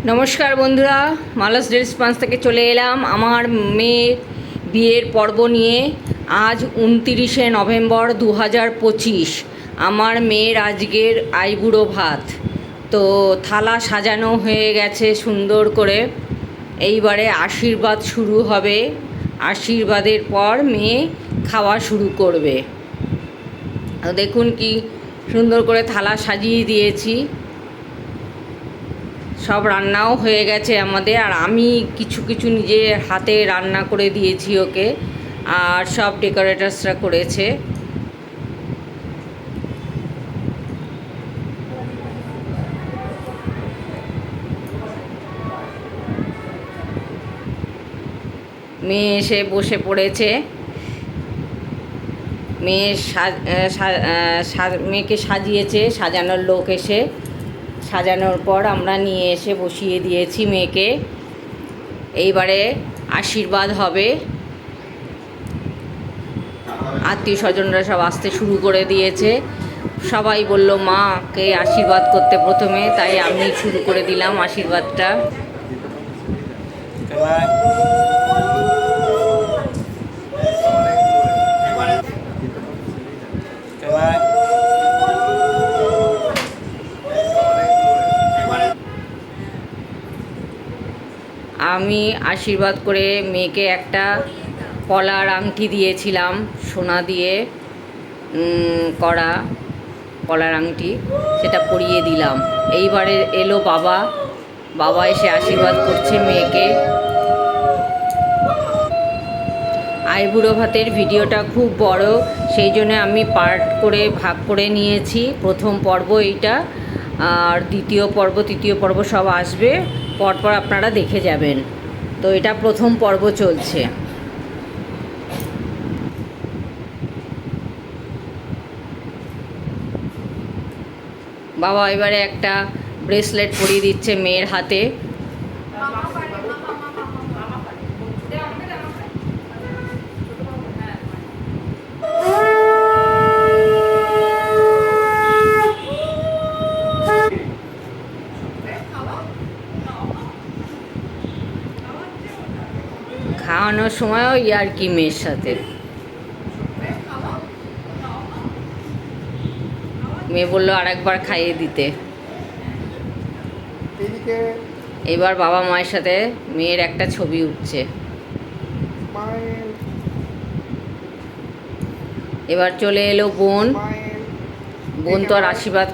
নমস্কার বন্ধুরা, Mala's dress punch থেকে চলে এলাম আমার মেয়ের বিয়ের পর্ব নিয়ে। আজ 29শে নভেম্বর 2025। আমার মেয়ের আজকের আইবুড়ো ভাত। তো থালা সাজানো হয়ে গেছে সুন্দর করে। এইবারে আশীর্বাদ শুরু হবে। আশীর্বাদের পর মেয়ে খাওয়া শুরু করবে। দেখুন কি সুন্দর করে থালা সাজিয়ে দিয়েছি। সব রান্নাও হয়ে গেছে আমাদের, আর আমি কিছু কিছু নিজের হাতে রান্না করে দিয়েছি ওকে, আর সব ডেকোরেটার্সরা করেছে। মেয়ে এসে বসে পড়েছে। মেয়েকে সাজিয়েছে, সাজানোর লোক এসে সাজানোর পর আমরা নিয়ে এসে বসিয়ে দিয়েছি মেয়েকে। এইবারে আশীর্বাদ হবে। আত্মীয় স্বজনরা সব আসতে শুরু করে দিয়েছে। সবাই বলল মাকে আশীর্বাদ করতে প্রথমে, তাই আমি শুরু করে দিলাম আশীর্বাদটা। আমি আশীর্বাদ করে মেয়েকে একটা পলার আংটি দিয়েছিলাম, সোনা দিয়ে করা পলার আংটি, সেটা পরিয়ে দিলাম। এইবারে এলো বাবা এসে আশীর্বাদ করছে মেয়েকে। আইবুড়ো ভাতের ভিডিওটা খুব বড়, সেই জন্য আমি পার্ট করে ভাগ করে নিয়েছি। প্রথম পর্ব এইটা, আর দ্বিতীয় পর্ব তৃতীয় পর্ব সব আসবে পরপর, আপনারা দেখে যাবেন। তো এটা প্রথম পর্ব চলছে। বাবা এবারে একটা ব্রেসলেট পরিয়ে দিচ্ছে মেয়ের হাতে। খাওয়ানোর সময়ও ইয়ার্কি মেয়ের সাথে। মেয়ে বললো আরেকবার খাইয়ে দিতে। এবার বাবা মায়ের সাথে মেয়ের একটা ছবি উঠছে। এবার চলে এলো বোন তো আর আশীর্বাদ